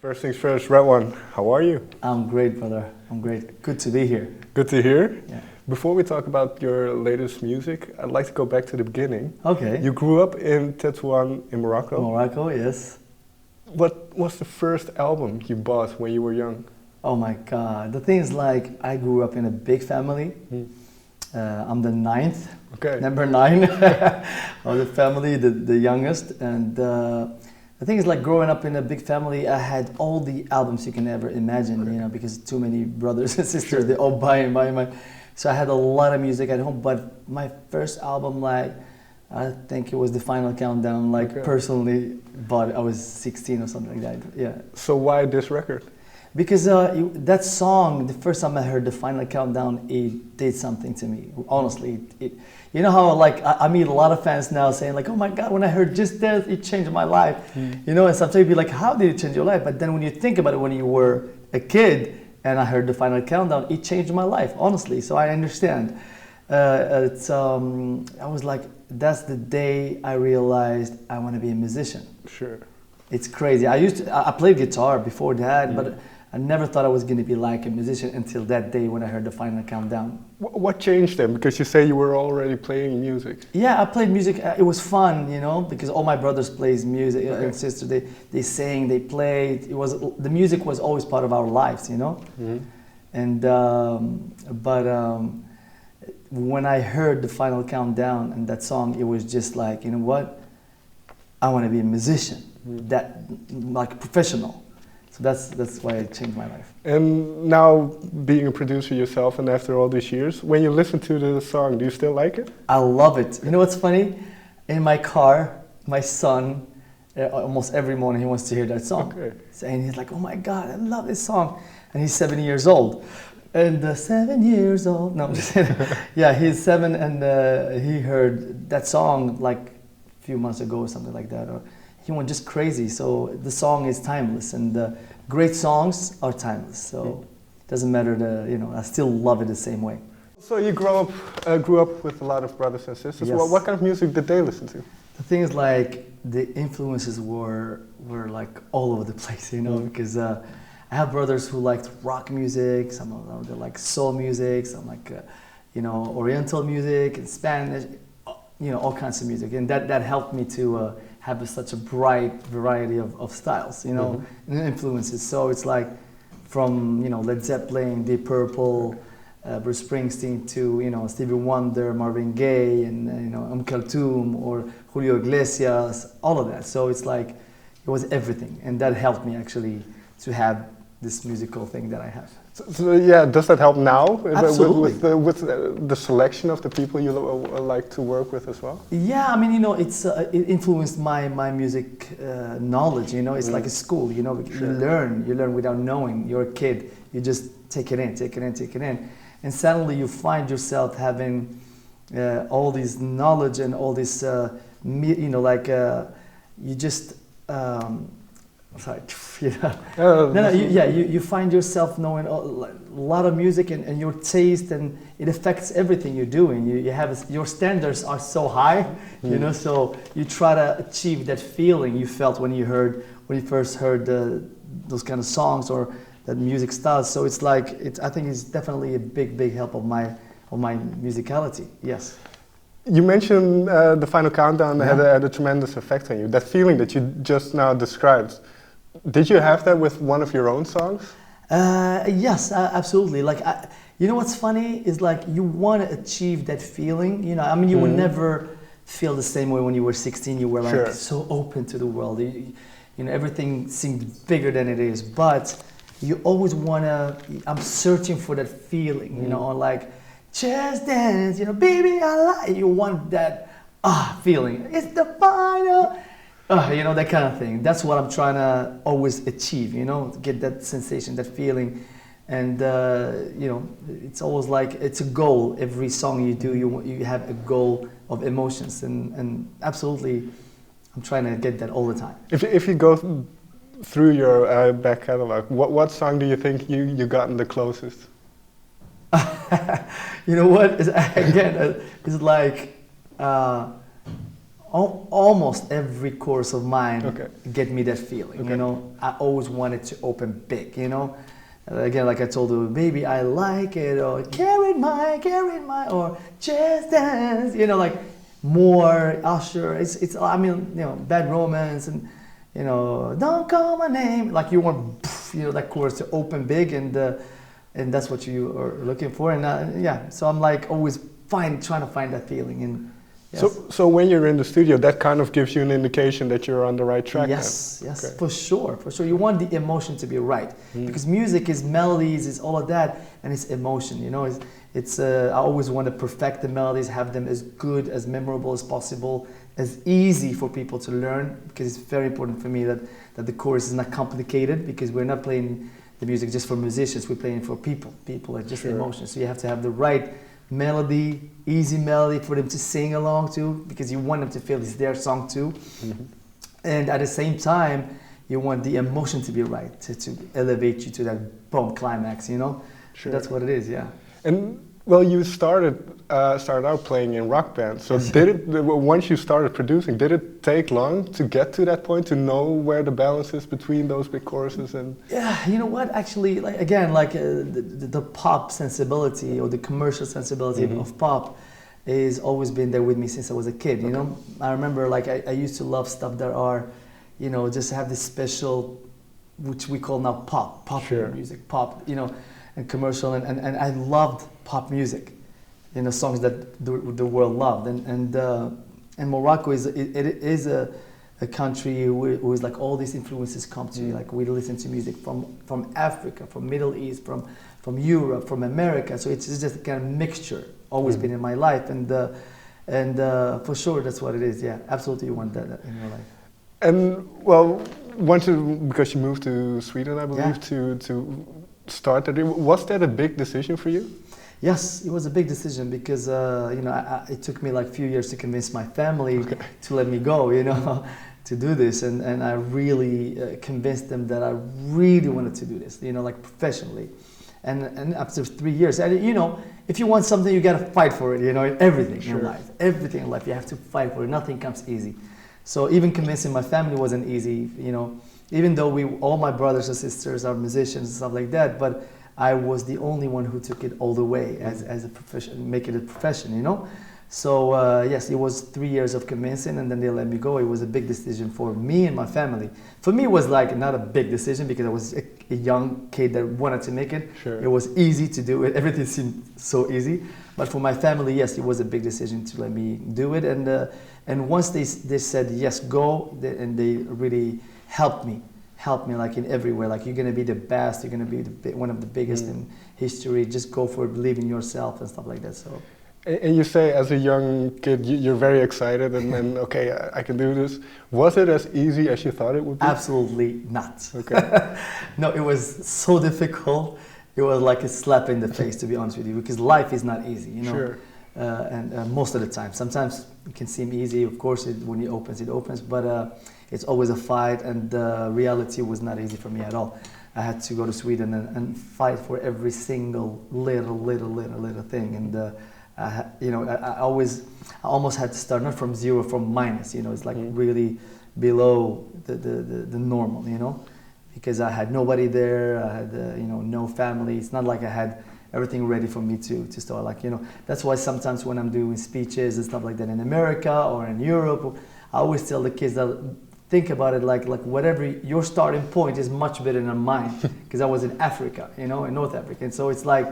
First things first, RedOne, how are you? I'm great, brother. I'm great. Good to be here. Good to hear. Yeah. Before we talk about your latest music, I'd like to go back to the beginning. Okay. You grew up in Tetouan in Morocco. Morocco, yes. What was the first album you bought when you were young? Oh my God. The thing is, like, I grew up in a big family. I'm the ninth, number 9 of the family, the youngest. And the thing is, like, growing up in a big family, I had all the albums you can ever imagine, you know, because too many brothers and sisters, they all buy. So I had a lot of music at home, but my first album, like, I think it was The Final Countdown, like, personally bought it. I was 16 or something like that, yeah. So why this record? Because that song, the first time I heard The Final Countdown, it did something to me, honestly. You know how, like, I meet a lot of fans now saying, like, oh my God, when I heard Just Dance, it changed my life. You know, and sometimes you'd be like, how did it change your life? But then when you think about it, when you were a kid, and I heard The Final Countdown, it changed my life, honestly. So I understand. I was like, that's the day I realized I want to be a musician. Sure. It's crazy. I played guitar before that, but I never thought I was going to be like a musician until that day when I heard The Final Countdown. What changed then? Because you say you were already playing music. Yeah, I played music. It was fun, you know, because all my brothers plays music and sisters. They sang, they played. The music was always part of our lives, you know. And when I heard The Final Countdown and that song, it was just like, you know what? I want to be a musician, like professional. So that's why it changed my life. And now being a producer yourself, and after all these years, when you listen to the song, do you still like it? I love it. You know what's funny? In my car, my son, almost every morning he wants to hear that song. And he's like, oh my God, I love this song. And he's 7 years old. And 7 years old, no, I'm just kidding. Yeah, he's 7 and he heard that song like a few months ago or something like that. Or he went just crazy. So the song is timeless, and great songs are timeless. So it doesn't matter, you know, I still love it the same way. So you grew up with a lot of brothers and sisters. Yes. What kind of music did they listen to? The thing is, like, the influences were like all over the place, you know, because I have brothers who liked rock music, some of them they like soul music, some like, you know, Oriental music and Spanish, you know, all kinds of music, and that helped me to have such a bright variety of styles, you know, and influences. So it's like from, you know, Led Zeppelin, Deep Purple, Bruce Springsteen to, you know, Stevie Wonder, Marvin Gaye, and you know, Kulthum or Julio Iglesias, all of that. So it's like it was everything, and that helped me actually to have this musical thing that I have. So yeah, does that help now? Absolutely. With the selection of the people you like to work with as well? Yeah, I mean, you know, it influenced my music knowledge, you know, it's like a school, you know, you learn without knowing. You're a kid, you just take it in. And suddenly you find yourself having all this knowledge and all this, you know, like, you just, sorry, yeah. You find yourself knowing a lot of music and your taste, and it affects everything you do. And you have your standards are so high, you know. So you try to achieve that feeling you felt when you first heard those kind of songs or that music styles. So it's like I think it's definitely a big help of my musicality. Yes. You mentioned The Final Countdown had a tremendous effect on you. That feeling that you just now described. Did you have that with one of your own songs? Yes, absolutely. Like, you know what's funny is, like, you want to achieve that feeling. You know, I mean, you would never feel the same way when you were 16. You were like so open to the world. You know, everything seemed bigger than it is. But you always want to. I'm searching for that feeling. You know, like, just dance. You know, baby, I like. You want that feeling. It's the final. You know, that kind of thing. That's what I'm trying to always achieve, you know, get that sensation, that feeling. And, you know, it's always like, it's a goal. Every song you do, you have a goal of emotions. And absolutely, I'm trying to get that all the time. If you go through your back catalog, what song do you think you gotten the closest? You know what? Again, it's like, almost every chorus of mine get me that feeling. You know, I always wanted to open big. You know, again, like I told you, baby, I like it, or carry my, or just dance. You know, like more Usher. It's I mean, you know, Bad Romance and. You know, don't call my name. Like you want, you know, that chorus to open big, and that's what you are looking for. And yeah, so I'm like always trying to find that feeling. And yes. So when you're in the studio, that kind of gives you an indication that you're on the right track. Yes, then. Yes, for sure. You want the emotion to be right, because music is melodies, is all of that, and it's emotion. You know, it's I always want to perfect the melodies, have them as good, as memorable as possible, as easy for people to learn, because it's very important for me that the chorus is not complicated, because we're not playing the music just for musicians, we're playing for people. People are just emotions. So you have to have the right melody, easy melody for them to sing along to, because you want them to feel it's their song too. And at the same time, you want the emotion to be right, to elevate you to that boom climax, you know? Sure. That's what it is, yeah. And well, you started out playing in rock bands. So once you started producing, did it take long to get to that point, to know where the balance is between those big choruses and? Yeah, you know what? Actually, like again, like the pop sensibility or the commercial sensibility of pop has always been there with me since I was a kid. You know, I remember like I used to love stuff that are, you know, just have this special, which we call now popular music, pop. You know. And commercial, and I loved pop music, you know, songs that the world loved, and Morocco is a country who is like all these influences come to you. Like we listen to music from Africa, from Middle East, from Europe, from America. So it's just a kind of mixture. Always been in my life, and for sure that's what it is. Yeah, absolutely, you want that in your life. And well, because you moved to Sweden, I believe, to start that. Was that a big decision for you? Yes, it was a big decision, because you know, it took me like a few years to convince my family to let me go, you know, to do this, and I really convinced them that I really wanted to do this, you know, like professionally. And after 3 years, you know, if you want something, you gotta fight for it, you know, everything in life, you have to fight for it. Nothing comes easy. So even convincing my family wasn't easy, you know. Even though all my brothers and sisters are musicians and stuff like that, but I was the only one who took it all the way as a profession, make it a profession, you know? So yes, it was 3 years of convincing, and then they let me go. It was a big decision for me and my family. For me, it was like not a big decision, because I was a young kid that wanted to make it. It was easy to do it. Everything seemed so easy. But for my family, yes, it was a big decision to let me do it. And once they said, yes, go, and they really helped me like in everywhere. Like, you're gonna be the best, you're gonna be one of the biggest in history. Just go for it, believe in yourself and stuff like that. So. And you say as a young kid, you're very excited and okay, I can do this. Was it as easy as you thought it would be? Absolutely not. Okay. No, it was so difficult. It was like a slap in the face, to be honest with you, because life is not easy, you know. Sure. And most of the time, sometimes it can seem easy. Of course, when it opens, but it's always a fight, and reality was not easy for me at all. I had to go to Sweden and fight for every single little thing, and you know, I almost had to start not from zero, from minus. You know, it's like really below the normal. You know, because I had nobody there. I had you know, no family. It's not like I had everything ready for me to start. Like, you know, that's why sometimes when I'm doing speeches and stuff like that in America or in Europe, I always tell the kids that think about it like whatever your starting point is much better than mine, because I was in Africa, you know, in North Africa, and so it's like,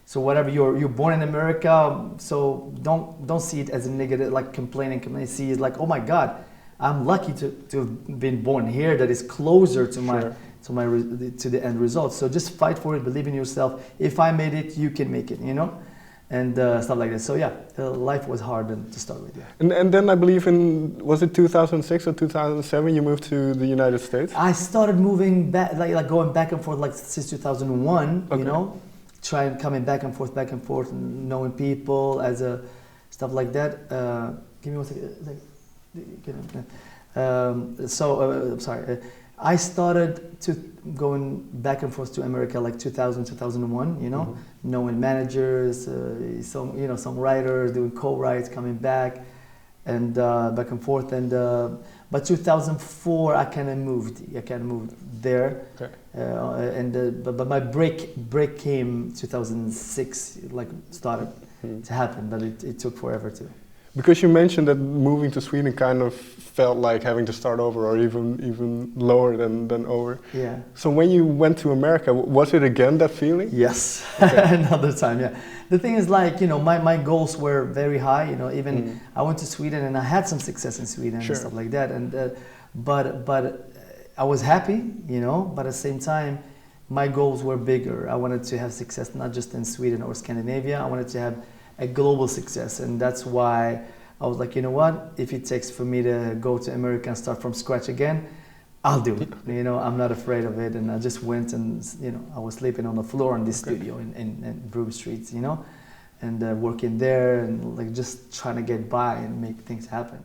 so whatever you're born in America, so don't see it as a negative, like complaining. See it like, oh my God, I'm lucky to have been born here, that is closer to my to the end result. So just fight for it, believe in yourself. If I made it, you can make it, you know, and stuff like that. So yeah, life was hard to start with. Yeah. And then I believe was it 2006 or 2007 you moved to the United States? I started moving back, like going back and forth, like since 2001. You know, coming back and forth, and knowing people as a stuff like that. Give me 1 second. Sorry. I started going back and forth to America like 2000, 2001, you know, knowing managers, songwriters, doing co-writes, coming back. and back and forth. And but 2004, I kind of moved. I kind of moved there, Okay. but my break came 2006. Like started to happen, but it took forever to. Because you mentioned that moving to Sweden kind of felt like having to start over, or even lower than over. Yeah. So when you went to America, was it again that feeling? Yes, Okay. another time. Yeah. The thing is, like, you know, my goals were very high. You know, even I went to Sweden and I had some success in Sweden Sure. and stuff like that. And but I was happy, you know. But at the same time, my goals were bigger. I wanted to have success not just in Sweden or Scandinavia. I wanted to have a global success, and that's why I was like, you know what? If it takes for me to go to America and start from scratch again, I'll do it. You know, I'm not afraid of it. And I just went and, you know, I was sleeping on the floor in this studio in Broome Street, you know, and working there and like just trying to get by and make things happen.